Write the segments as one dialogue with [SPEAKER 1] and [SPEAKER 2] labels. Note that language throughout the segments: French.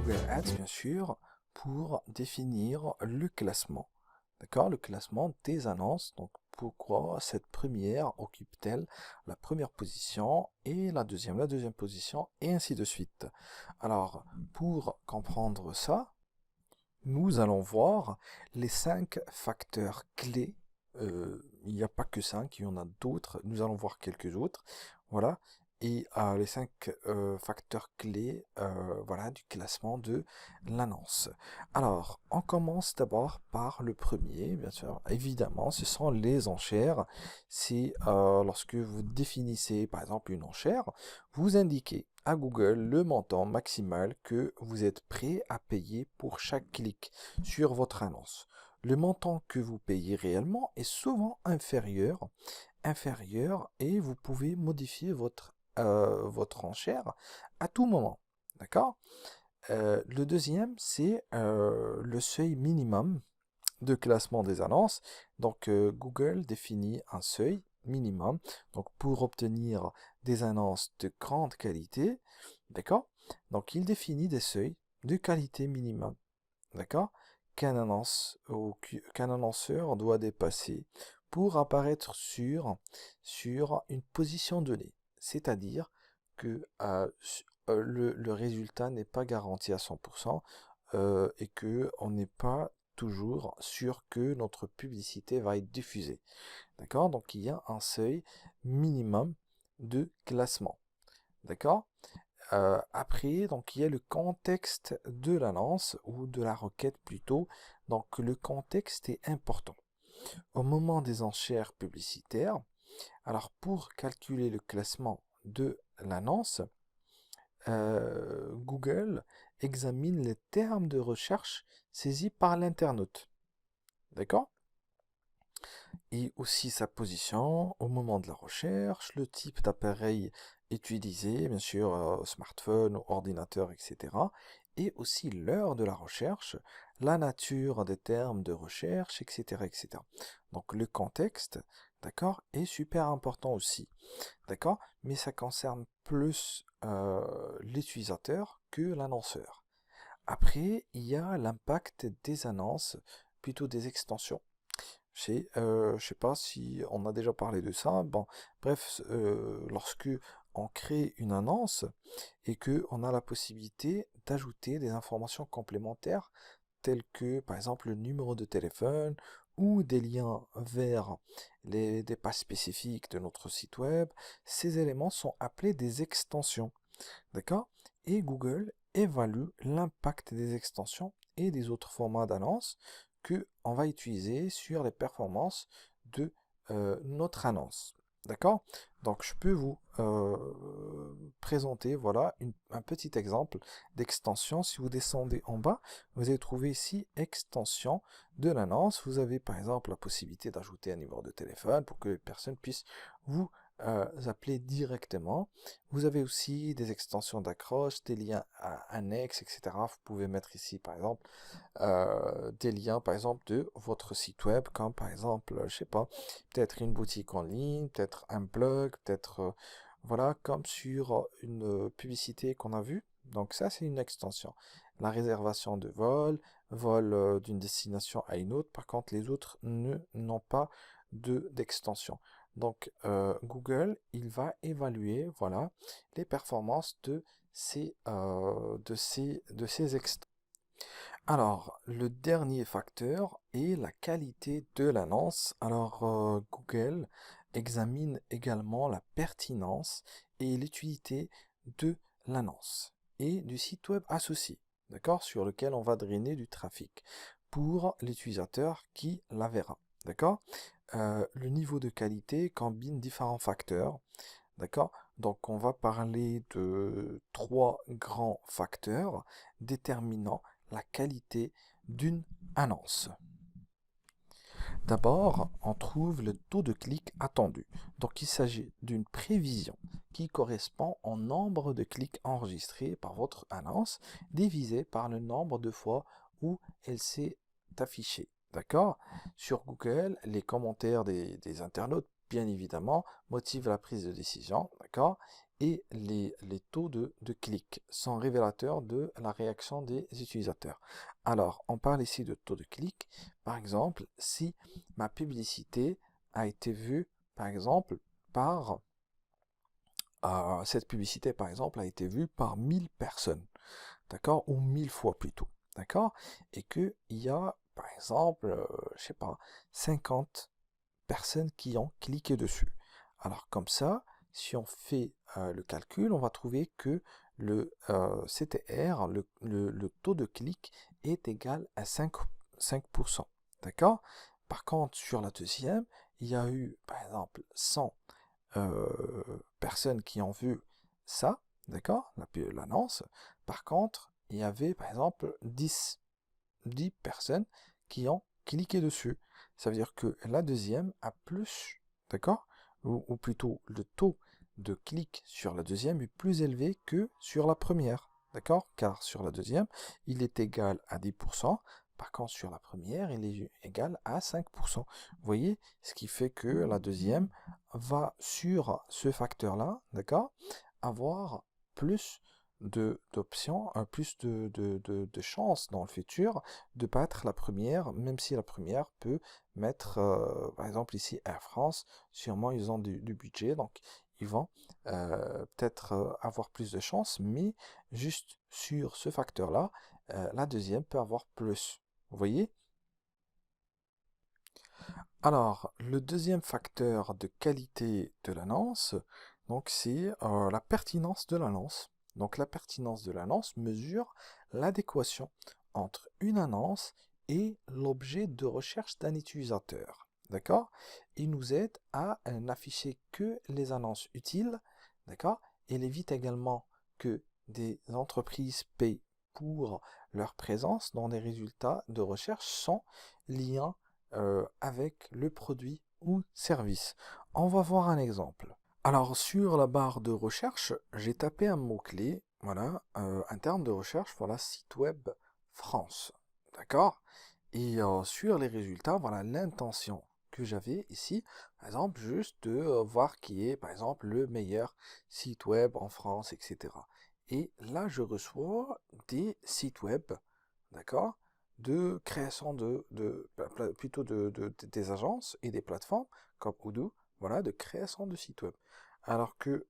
[SPEAKER 1] Google Ads, bien sûr, pour définir le classement. D'accord? Le classement des annonces. Donc, pourquoi cette première occupe-t-elle la première position et la deuxième position, et ainsi de suite. Alors, pour comprendre ça, nous allons voir les 5 facteurs clés. Il n'y a pas que 5, il y en a d'autres. Nous allons voir quelques autres. Voilà. Et les 5 facteurs clés voilà, du classement de l'annonce. Alors, on commence d'abord par le premier, bien sûr. Évidemment, ce sont les enchères. C'est lorsque vous définissez, par exemple, une enchère, vous indiquez à Google le montant maximal que vous êtes prêt à payer pour chaque clic sur votre annonce. Le montant que vous payez réellement est souvent inférieur et vous pouvez modifier votre enchère à tout moment. D'accord? Le deuxième, c'est le seuil minimum de classement des annonces. Donc, Google définit un seuil minimum. Donc, pour obtenir des annonces de grande qualité, d'accord? Donc, il définit des seuils de qualité minimum, d'accord? Qu'un annonceur doit dépasser pour apparaître sur une position donnée. C'est-à-dire que le résultat n'est pas garanti à 100% et que on n'est pas toujours sûr que notre publicité va être diffusée. D'accord? Donc il y a un seuil minimum de classement. D'accord? Après, donc il y a le contexte de l'annonce ou de la requête plutôt. Donc le contexte est important. Au moment des enchères publicitaires, alors pour calculer le classement de l'annonce, Google examine les termes de recherche saisis par l'internaute. D'accord? Et aussi sa position au moment de la recherche, le type d'appareil utilisé, bien sûr, smartphone, ordinateur, etc. Et aussi l'heure de la recherche, la nature des termes de recherche, etc., etc. Donc le contexte, d'accord, est super important aussi, d'accord, mais ça concerne plus l'utilisateur que l'annonceur. Après, il y a l'impact des annonces, plutôt des extensions. Je sais pas si on a déjà parlé de ça. Bon, bref, lorsque on crée une annonce et que on a la possibilité d'ajouter des informations complémentaires telles que par exemple le numéro de téléphone ou des liens vers des pages spécifiques de notre site web, ces éléments sont appelés des extensions. D'accord? Et Google évalue l'impact des extensions et des autres formats d'annonce que on va utiliser sur les performances de notre annonce. D'accord? Donc je peux vous présenter voilà un petit exemple d'extension. Si vous descendez en bas, vous allez trouver ici extension de l'annonce. Vous avez par exemple la possibilité d'ajouter un numéro de téléphone pour que les personnes puissent vous appeler directement. Vous avez aussi des extensions d'accroche, des liens annexes, etc. Vous pouvez mettre ici, par exemple, des liens, par exemple, de votre site web, comme par exemple, je sais pas, peut-être une boutique en ligne, peut-être un blog, peut-être, voilà, comme sur une publicité qu'on a vue. Donc ça, c'est une extension. La réservation de vol d'une destination à une autre. Par contre, les autres n'ont pas d'extension. Donc, Google, il va évaluer, voilà, les performances de ces extensions. Alors, le dernier facteur est la qualité de l'annonce. Alors, Google examine également la pertinence et l'utilité de l'annonce et du site web associé, d'accord, sur lequel on va drainer du trafic pour l'utilisateur qui la verra, d'accord. Le niveau de qualité combine différents facteurs, d'accord. Donc, on va parler de 3 grands facteurs déterminant la qualité d'une annonce. D'abord, on trouve le taux de clic attendu. Donc, il s'agit d'une prévision qui correspond au nombre de clics enregistrés par votre annonce divisé par le nombre de fois où elle s'est affichée. D'accord? Sur Google, les commentaires des internautes, bien évidemment, motivent la prise de décision. D'accord? et les taux de clics sont révélateurs de la réaction des utilisateurs. Alors, on parle ici de taux de clic. Par exemple, si ma publicité a été vue, par exemple, par... cette publicité, par exemple, a été vue par 1000 personnes, d'accord, ou 1000 fois plutôt, d'accord, et qu'il y a, par exemple, je sais pas, 50 personnes qui ont cliqué dessus. Alors comme ça, si on fait le calcul, on va trouver que le CTR, le taux de clic, est égal à 5%. D'accord? Par contre, sur la deuxième, il y a eu, par exemple, 100 personnes qui ont vu ça, d'accord, l'annonce. Par contre, il y avait, par exemple, 10 personnes qui ont cliqué dessus. Ça veut dire que la deuxième a plus, d'accord, ou plutôt le taux de clic sur la deuxième est plus élevé que sur la première, d'accord, car sur la deuxième, il est égal à 10%, par contre sur la première, il est égal à 5%. Vous voyez, ce qui fait que la deuxième va sur ce facteur-là, d'accord, avoir plus d'options, plus de chances dans le futur de battre la première, même si la première peut mettre, par exemple ici Air France, sûrement ils ont du budget, donc ils vont peut-être avoir plus de chances, mais juste sur ce facteur-là, la deuxième peut avoir plus. Vous voyez? Alors, le deuxième facteur de qualité de l'annonce, donc c'est la pertinence de l'annonce. Donc la pertinence de l'annonce mesure l'adéquation entre une annonce et l'objet de recherche d'un utilisateur. D'accord? Il nous aide à n'afficher que les annonces utiles. D'accord? Il évite également que des entreprises payent pour leur présence dans des résultats de recherche sans lien avec le produit ou service. On va voir un exemple. Alors sur la barre de recherche, j'ai tapé un mot-clé, voilà, un terme de recherche, voilà, site web France, d'accord? Et sur les résultats, voilà l'intention que j'avais ici, par exemple, juste de voir qui est, par exemple, le meilleur site web en France, etc. Et là, je reçois des sites web, d'accord, de création plutôt des agences et des plateformes comme Odoo, voilà, de création de sites web. Alors que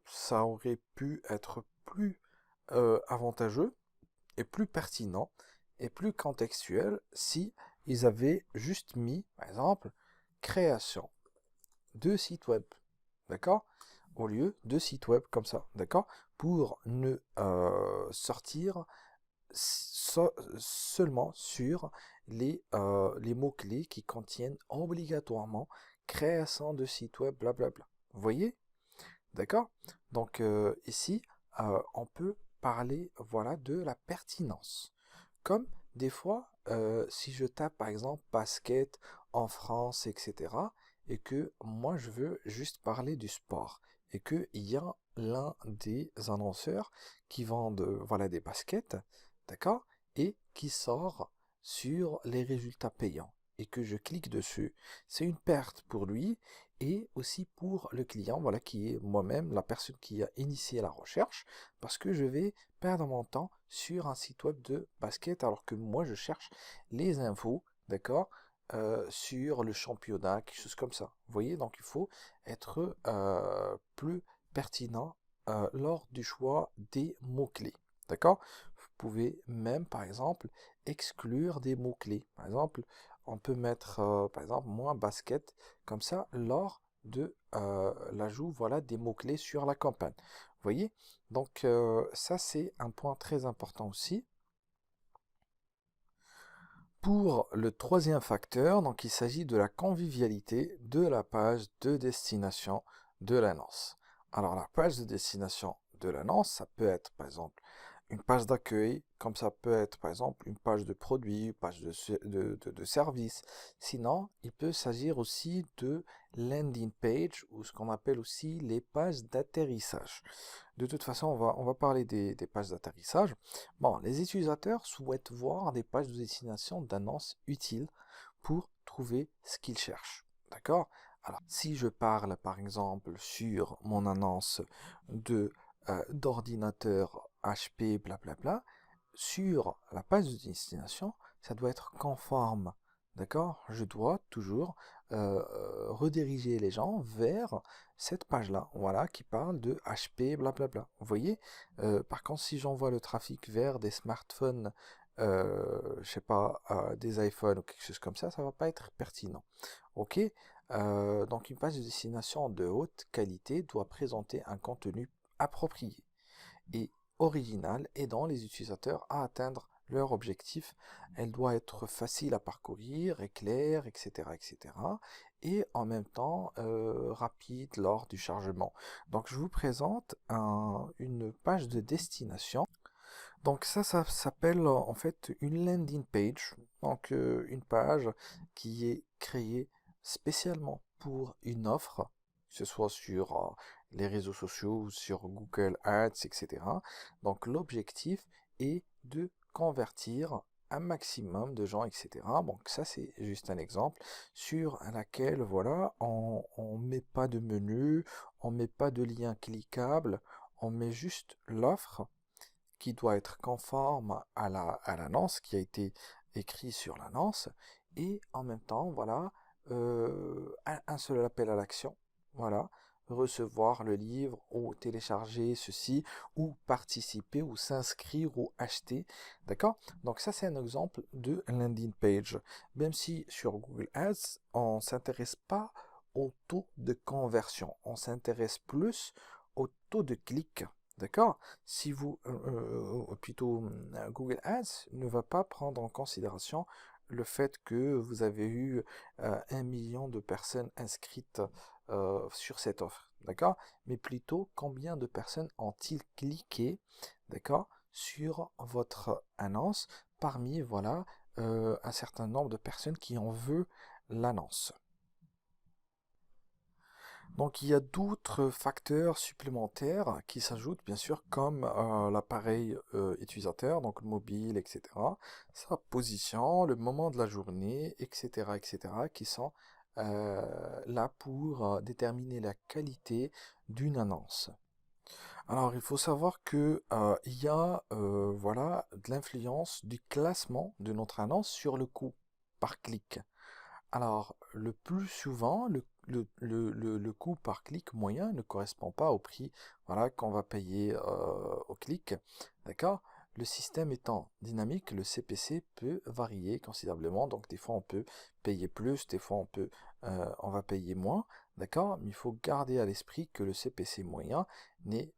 [SPEAKER 1] ça aurait pu être plus avantageux et plus pertinent et plus contextuel si ils avaient juste mis, par exemple, création de sites web, d'accord? Au lieu de sites web comme ça, d'accord? Pour ne sortir seulement sur les mots-clés qui contiennent obligatoirement création de site web, blablabla. Vous voyez? D'accord? Donc ici, on peut parler voilà, de la pertinence. Comme des fois, si je tape par exemple basket en France, etc., et que moi je veux juste parler du sport, et qu'il y a l'un des annonceurs qui vendent voilà, des baskets, d'accord, et qui sort sur les résultats payants, et que je clique dessus, c'est une perte pour lui, et aussi pour le client, voilà, qui est moi-même la personne qui a initié la recherche, parce que je vais perdre mon temps sur un site web de basket, alors que moi je cherche les infos, d'accord, sur le championnat, quelque chose comme ça. Vous voyez, donc il faut être plus pertinent lors du choix des mots-clés, d'accord? Vous pouvez même, par exemple, exclure des mots-clés. Par exemple, on peut mettre, par exemple, moins basket, comme ça, lors de l'ajout voilà, des mots-clés sur la campagne. Vous voyez? Donc ça, c'est un point très important aussi. Pour le troisième facteur, donc il s'agit de la convivialité de la page de destination de l'annonce. Alors la page de destination de l'annonce, ça peut être par exemple une page d'accueil, comme ça peut être par exemple une page de produit, une page de service. Sinon, il peut s'agir aussi de landing page ou ce qu'on appelle aussi les pages d'atterrissage. De toute façon, on va parler des pages d'atterrissage. Bon, les utilisateurs souhaitent voir des pages de destination d'annonces utiles pour trouver ce qu'ils cherchent. D'accord? Alors, si je parle par exemple sur mon annonce de d'ordinateur HP, blablabla, sur la page de destination, ça doit être conforme. D'accord? Je dois toujours rediriger les gens vers cette page-là, voilà, qui parle de HP, blablabla. Vous voyez? Par contre, si j'envoie le trafic vers des smartphones, je sais pas, des iPhones ou quelque chose comme ça va pas être pertinent. Ok? Donc une page de destination de haute qualité doit présenter un contenu approprié et original, aidant les utilisateurs à atteindre leur objectif. Elle doit être facile à parcourir, et claire, etc., etc. Et en même temps rapide lors du chargement. Donc je vous présente une page de destination. Donc ça s'appelle en fait une landing page. Donc une page qui est créée spécialement pour une offre, que ce soit sur les réseaux sociaux ou sur Google Ads, etc. Donc l'objectif est de convertir un maximum de gens, etc. Donc ça c'est juste un exemple sur laquelle voilà, on met pas de menu, on met pas de lien cliquable, on met juste l'offre qui doit être conforme à l'annonce qui a été écrit sur l'annonce, et en même temps, voilà, un seul appel à l'action, voilà, recevoir le livre ou télécharger ceci, ou participer, ou s'inscrire, ou acheter, d'accord? Donc ça, c'est un exemple de landing page. Même si sur Google Ads, on s'intéresse pas au taux de conversion, on s'intéresse plus au taux de clic. D'accord? Si vous, plutôt, Google Ads ne va pas prendre en considération le fait que vous avez eu 1 million de personnes inscrites sur cette offre, d'accord? Mais plutôt combien de personnes ont-ils cliqué, d'accord, sur votre annonce parmi, voilà, un certain nombre de personnes qui en veulent l'annonce. Donc il y a d'autres facteurs supplémentaires qui s'ajoutent bien sûr comme l'appareil utilisateur, donc le mobile, etc. Sa position, le moment de la journée, etc. etc. qui sont là pour déterminer la qualité d'une annonce. Alors il faut savoir que il y a voilà, de l'influence du classement de notre annonce sur le coût par clic. Alors, le plus souvent, le coût par clic moyen ne correspond pas au prix, voilà, qu'on va payer au clic. D'accord? Le système étant dynamique, le CPC peut varier considérablement. Donc, des fois, on peut payer plus, des fois, on va payer moins. D'accord? Mais il faut garder à l'esprit que le CPC moyen n'est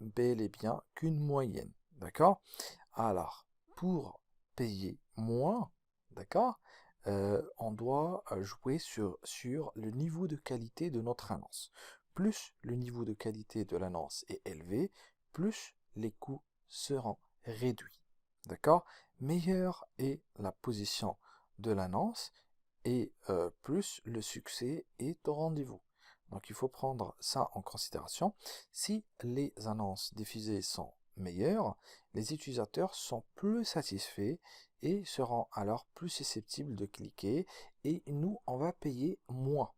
[SPEAKER 1] bel et bien qu'une moyenne. D'accord? Alors, pour payer moins, d'accord? On doit jouer sur le niveau de qualité de notre annonce. Plus le niveau de qualité de l'annonce est élevé, plus les coûts seront réduits. D'accord? Meilleure est la position de l'annonce et plus le succès est au rendez-vous. Donc il faut prendre ça en considération. Si les annonces diffusées sont meilleures, les utilisateurs sont plus satisfaits et seront alors plus susceptibles de cliquer, et nous, on va payer moins.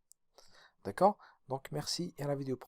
[SPEAKER 1] D'accord? Donc merci et à la vidéo prochaine.